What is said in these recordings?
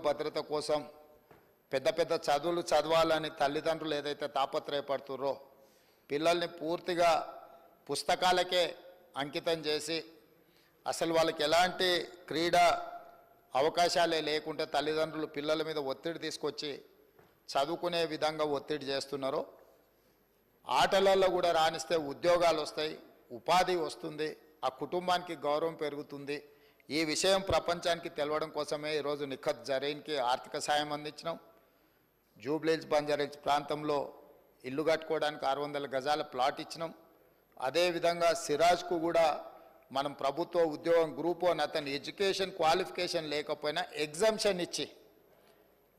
భద్రత కోసం పెద్ద పెద్ద చదువులు చదవాలని తల్లిదండ్రులు ఏదైతే తాపత్రయపడుతుర్రో పిల్లల్ని పూర్తిగా పుస్తకాలకే అంకితం చేసి అసలు వాళ్ళకి ఎలాంటి క్రీడా అవకాశాలే లేకుంటే తల్లిదండ్రులు పిల్లల మీద ఒత్తిడి తీసుకొచ్చి చదువుకునే విధంగా ఒత్తిడి చేస్తున్నారో ఆటలలో కూడా రాణిస్తే ఉద్యోగాలు వస్తాయి, ఉపాధి వస్తుంది, ఆ కుటుంబానికి గౌరవం పెరుగుతుంది. ఈ విషయం ప్రపంచానికి తెలవడం కోసమే ఈరోజు నిఖత్ జరీన్కి ఆర్థిక సాయం అందించినాం. జూబ్లీహిల్స్ బంజారాహిల్స్ ప్రాంతంలో ఇల్లు కట్టుకోవడానికి 600 గజాల ప్లాట్ ఇచ్చినాం. అదేవిధంగా సిరాజ్కు కూడా మనం ప్రభుత్వ ఉద్యోగం గ్రూప్ 1 అతని ఎడ్యుకేషన్ క్వాలిఫికేషన్ లేకపోయినా ఎగ్జామ్షన్ ఇచ్చి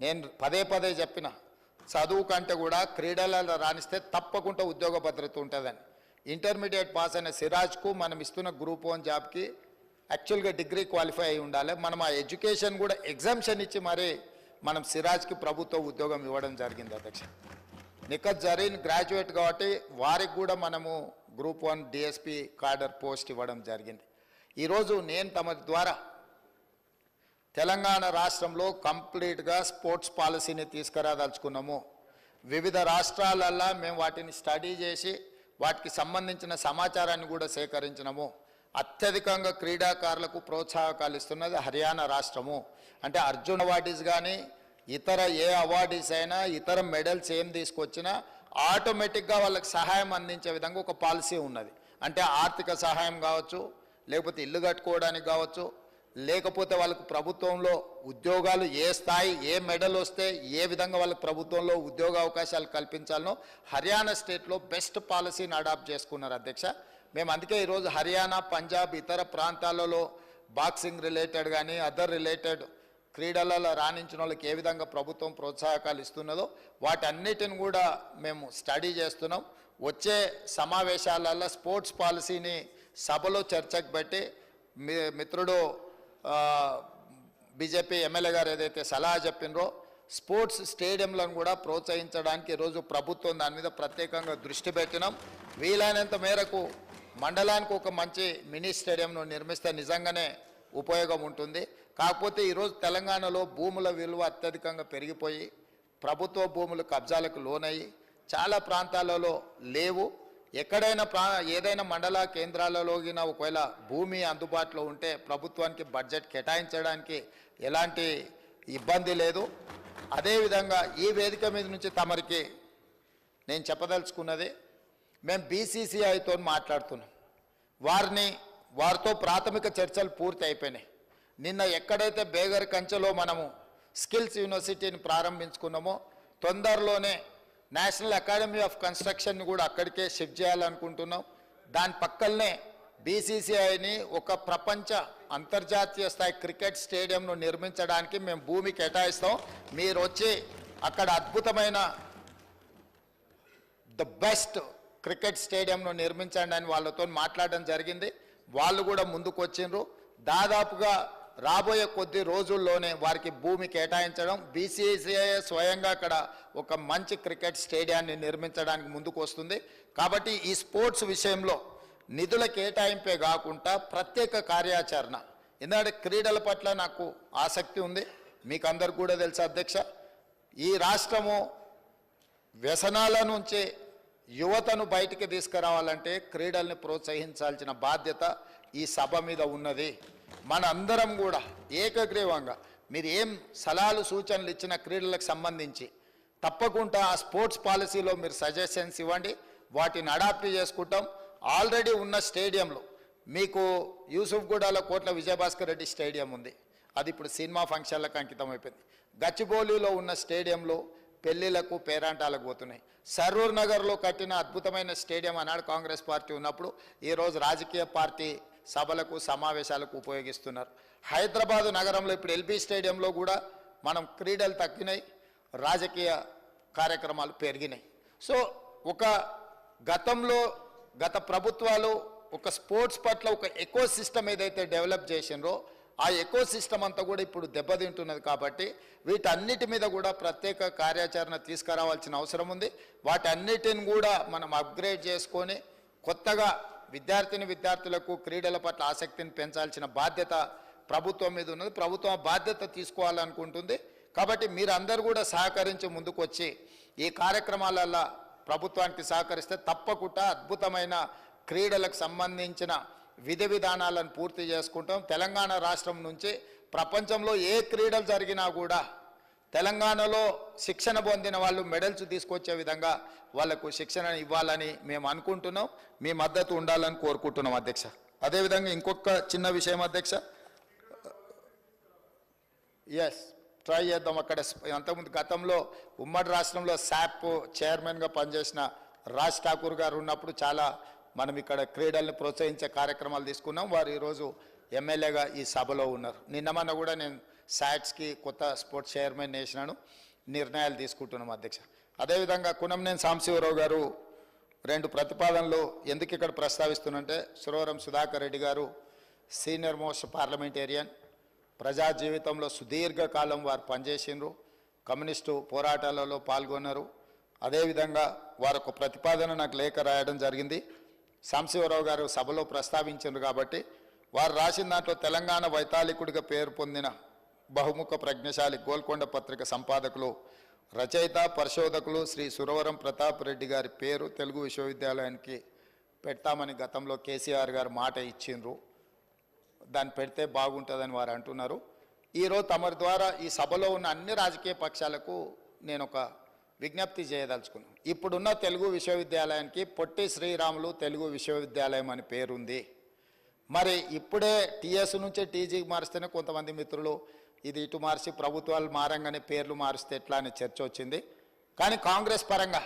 నేను పదే చెప్పిన చదువు కంటే కూడా క్రీడలలో రాణిస్తే తప్పకుండా ఉద్యోగ భద్రత ఉంటుందని. ఇంటర్మీడియట్ పాస్ అయిన సిరాజ్కు మనం ఇస్తున్న గ్రూప్ 1 జాబ్కి యాక్చువల్గా డిగ్రీ క్వాలిఫై అయి ఉండాలి. మనం ఆ ఎడ్యుకేషన్ కూడా ఎగ్జామ్షన్ ఇచ్చి మరి మనం సిరాజ్కి ప్రభుత్వ ఉద్యోగం ఇవ్వడం జరిగింది అధ్యక్ష. నిఖత్ జరీన్ గ్రాడ్యుయేట్ కాబట్టి వారికి కూడా మనము గ్రూప్ 1 డిఎస్పి కార్డర్ పోస్ట్ ఇవ్వడం జరిగింది. ఈరోజు నేను తమ ద్వారా తెలంగాణ రాష్ట్రంలో కంప్లీట్గా స్పోర్ట్స్ పాలసీని తీసుకురాదలుచుకున్నాము. వివిధ రాష్ట్రాలల్లో మేము వాటిని స్టడీ చేసి వాటికి సంబంధించిన సమాచారాన్ని కూడా సేకరించినాము. అత్యధికంగా క్రీడాకారులకు ప్రోత్సాహకాలు ఇస్తున్నది హర్యానా రాష్ట్రము. అంటే అర్జున్ అవార్డీస్ కానీ ఇతర ఏ అవార్డీస్ అయినా ఇతర మెడల్స్ ఏం తీసుకొచ్చినా ఆటోమేటిక్గా వాళ్ళకి సహాయం అందించే విధంగా ఒక పాలసీ ఉన్నది. అంటే ఆర్థిక సహాయం కావచ్చు, లేకపోతే ఇల్లు కట్టుకోవడానికి కావచ్చు, లేకపోతే వాళ్ళకు ప్రభుత్వంలో ఉద్యోగాలు ఏ స్థాయి ఏ మెడల్ వస్తే ఏ విధంగా వాళ్ళకి ప్రభుత్వంలో ఉద్యోగ అవకాశాలు కల్పించాలనో హర్యానా స్టేట్లో బెస్ట్ పాలసీని అడాప్ట్ చేసుకున్నారు అధ్యక్ష. మేము అందుకే ఈరోజు హర్యానా, పంజాబ్ ఇతర ప్రాంతాలలో బాక్సింగ్ రిలేటెడ్ కానీ అదర్ రిలేటెడ్ క్రీడలలో రాణించిన వాళ్ళకి ఏ విధంగా ప్రభుత్వం ప్రోత్సాహకాలు ఇస్తున్నదో వాటన్నిటిని కూడా మేము స్టడీ చేస్తున్నాం. వచ్చే సమావేశాలలో స్పోర్ట్స్ పాలసీని సభలో చర్చకు పెట్టి మిత్రుడు బీజేపీ ఎమ్మెల్యే గారు ఏదైతే సలహా చెప్పినరో స్పోర్ట్స్ స్టేడియంలను కూడా ప్రోత్సహించడానికి ఈరోజు ప్రభుత్వం దాని మీద ప్రత్యేకంగా దృష్టి పెట్టినాం. వీలైనంత మేరకు మండలానికి ఒక మంచి మినీ స్టేడియంను నిర్మిస్తే నిజంగానే ఉపయోగం ఉంటుంది. కాకపోతే ఈరోజు తెలంగాణలో భూముల విలువ అత్యధికంగా పెరిగిపోయి ప్రభుత్వ భూములు కబ్జాలకు లోనయ్యి చాలా ప్రాంతాలలో లేవు. ఎక్కడైనా ఏదైనా మండల కేంద్రాలలో ఒకవేళ భూమి అందుబాటులో ఉంటే ప్రభుత్వానికి బడ్జెట్ కేటాయించడానికి ఎలాంటి ఇబ్బంది లేదు. అదేవిధంగా ఈ వేదిక మీద నుంచి తమరికి నేను చెప్పదలుచుకున్నది, మేము బీసీసీఐతో మాట్లాడుతున్నాం. వారితో ప్రాథమిక చర్చలు పూర్తి అయిపోయినాయి. నిన్న ఎక్కడైతే బేగర్ కంచెలో మనము స్కిల్స్ యూనివర్సిటీని ప్రారంభించుకున్నామో తొందరలోనే నేషనల్ అకాడమీ ఆఫ్ కన్స్ట్రక్షన్ని కూడా అక్కడికే షిఫ్ట్ చేయాలనుకుంటున్నాం. దాని పక్కనే బీసీసీఐని ఒక ప్రపంచ అంతర్జాతీయ స్థాయి క్రికెట్ స్టేడియంను నిర్మించడానికి మేము భూమి కేటాయిస్తాం. మీరు వచ్చి అక్కడ అద్భుతమైన ద బెస్ట్ క్రికెట్ స్టేడియంను నిర్మించండి అని వాళ్ళతో మాట్లాడడం జరిగింది. వాళ్ళు కూడా ముందుకు వచ్చిండ్రు. దాదాపుగా రాబోయే కొద్ది రోజుల్లోనే వారికి భూమి కేటాయించడం, బీసీసీఐ స్వయంగా అక్కడ ఒక మంచి క్రికెట్ స్టేడియాన్ని నిర్మించడానికి ముందుకు వస్తుంది. కాబట్టి ఈ స్పోర్ట్స్ విషయంలో నిధుల కేటాయింపే కాకుండా ప్రత్యేక కార్యాచరణ, ఎందుకంటే క్రీడల పట్ల నాకు ఆసక్తి ఉంది. మీకు అందరు కూడా తెలుసు అధ్యక్ష, ఈ రాష్ట్రము వ్యసనాల నుంచి యువతను బయటికి తీసుకురావాలంటే క్రీడల్ని ప్రోత్సహించాల్సిన బాధ్యత ఈ సభ మీద ఉన్నది. మన అందరం కూడా ఏకగ్రీవంగా మీరు ఏం సలహాలు సూచనలు ఇచ్చిన క్రీడలకు సంబంధించి తప్పకుండా ఆ స్పోర్ట్స్ పాలసీలో మీరు సజెషన్స్ ఇవ్వండి, వాటిని అడాప్ట్ చేసుకుంటాం. ఆల్రెడీ ఉన్న స్టేడియంలో మీకు యూసుఫ్గూడలో కోట్ల విజయభాస్కర్ రెడ్డి స్టేడియం ఉంది, అది ఇప్పుడు సినిమా ఫంక్షన్లకు అంకితం అయిపోయింది. గచ్చిబౌలిలో ఉన్న స్టేడియంలో పెళ్లిళ్లకు పేరాంటాలకు పోతున్నాయి. సరూర్ నగర్లో కట్టిన అద్భుతమైన స్టేడియం అన్నాడు కాంగ్రెస్ పార్టీ ఉన్నప్పుడు, ఈరోజు రాజకీయ పార్టీ సభలకు సమావేశాలకు ఉపయోగిస్తున్నారు. హైదరాబాదు నగరంలో ఇప్పుడు ఎల్బీ స్టేడియంలో కూడా మనం క్రీడలు తగ్గినాయి, రాజకీయ కార్యక్రమాలు పెరిగినాయి. సో ఒక గత ప్రభుత్వాలు ఒక స్పోర్ట్స్ పట్ల ఒక ఎకో సిస్టమ్ ఏదైతే డెవలప్ చేసినరో ఆ ఎకో సిస్టమ్ అంతా కూడా ఇప్పుడు దెబ్బతింటున్నది. కాబట్టి వీటన్నిటి మీద కూడా ప్రత్యేక కార్యాచరణ తీసుకురావాల్సిన అవసరం ఉంది. వాటన్నిటిని కూడా మనం అప్గ్రేడ్ చేసుకొని కొత్తగా విద్యార్థులకు క్రీడల పట్ల ఆసక్తిని పెంచాల్సిన బాధ్యత ప్రభుత్వం మీద ఉన్నది. ప్రభుత్వం బాధ్యత తీసుకోవాలనుకుంటుంది. కాబట్టి మీరందరూ కూడా సహకరించి ముందుకు వచ్చి ఈ కార్యక్రమాలలో ప్రభుత్వానికి సహకరిస్తే తప్పకుండా అద్భుతమైన క్రీడలకు సంబంధించిన విధి విధానాలను పూర్తి చేసుకుంటాం. తెలంగాణ రాష్ట్రం నుంచి ప్రపంచంలో ఏ క్రీడలు జరిగినా కూడా తెలంగాణలో శిక్షణ పొందిన వాళ్ళు మెడల్స్ తీసుకొచ్చే విధంగా వాళ్లకు శిక్షణ ఇవ్వాలని మేము అనుకుంటున్నాం. మీ మద్దతు ఉండాలని కోరుకుంటున్నాం అధ్యక్ష. అదేవిధంగా ఇంకొక చిన్న విషయం అధ్యక్ష, ట్రై చేద్దాం. అక్కడ అంతకుముందు గతంలో ఉమ్మడి రాష్ట్రంలో శాప్ చైర్మన్గా పనిచేసిన రాజ్ ఠాకూర్ గారు ఉన్నప్పుడు చాలా మనం ఇక్కడ క్రీడల్ని ప్రోత్సహించే కార్యక్రమాలు తీసుకున్నాం. వారు ఈరోజు ఎమ్మెల్యేగా ఈ సభలో ఉన్నారు. నిన్నమన్న కూడా నేను శాట్స్కి కొత్త స్పోర్ట్స్ చైర్మన్ వేసినాను, నిర్ణయాలు తీసుకుంటున్నాం అధ్యక్ష. అదేవిధంగా కునంనేని సాంబశివరావు గారు 2 ప్రతిపాదనలు ఎందుకు ఇక్కడ ప్రస్తావిస్తున్నంటే, సురవరం సుధాకర్ రెడ్డి గారు సీనియర్ మోస్ట్ పార్లమెంటేరియన్, ప్రజా జీవితంలో సుదీర్ఘకాలం వారు పనిచేసినారు, కమ్యూనిస్టు పోరాటాలలో పాల్గొన్నారు. అదేవిధంగా వారు ఒక ప్రతిపాదన నాకు లేఖ రాయడం జరిగింది. సాంబశివరావు గారు సభలో ప్రస్తావించారు కాబట్టి వారు రాసిన దాంట్లో తెలంగాణ వైతాళికుడిగా పేరు పొందిన బహుముఖ ప్రజ్ఞశాలి గోల్కొండ పత్రిక సంపాదకులు, రచయిత, పరిశోధకులు శ్రీ సురవరం ప్రతాప్ రెడ్డి గారి పేరు తెలుగు విశ్వవిద్యాలయానికి పెడతామని గతంలో కేసీఆర్ గారు మాట ఇచ్చిండ్రు. దాన్ని పెడితే బాగుంటుందని వారు అంటున్నారు. ఈరోజు తమరి ద్వారా ఈ సభలో ఉన్న అన్ని రాజకీయ పక్షాలకు నేను ఒక విజ్ఞప్తి చేయదలుచుకున్నాను. ఇప్పుడున్న తెలుగు విశ్వవిద్యాలయానికి పొట్టి శ్రీరాములు తెలుగు విశ్వవిద్యాలయం అని పేరుంది. మరి ఇప్పుడే టీఎస్ నుంచి టీజీకి మారిస్తేనే కొంతమంది మిత్రులు ఇది ఇటు మార్చి ప్రభుత్వాలు మారంగానే పేర్లు మారిస్తే ఎట్లా అనే చర్చ వచ్చింది. కానీ కాంగ్రెస్ పరంగా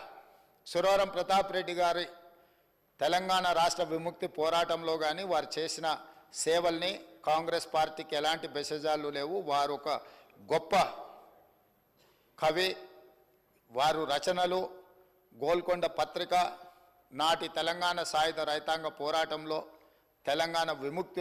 సురవరం ప్రతాప్ రెడ్డి గారి తెలంగాణ రాష్ట్ర విముక్తి పోరాటంలో కానీ వారు చేసిన సేవల్ని కాంగ్రెస్ పార్టీకి ఎలాంటి బెసజాలు లేవు. వారు ఒక గొప్ప కవి, వారు రచనలు, గోల్కొండ పత్రిక, నాటి తెలంగాణ సాయుధ రైతాంగ పోరాటంలో తెలంగాణ విముక్తి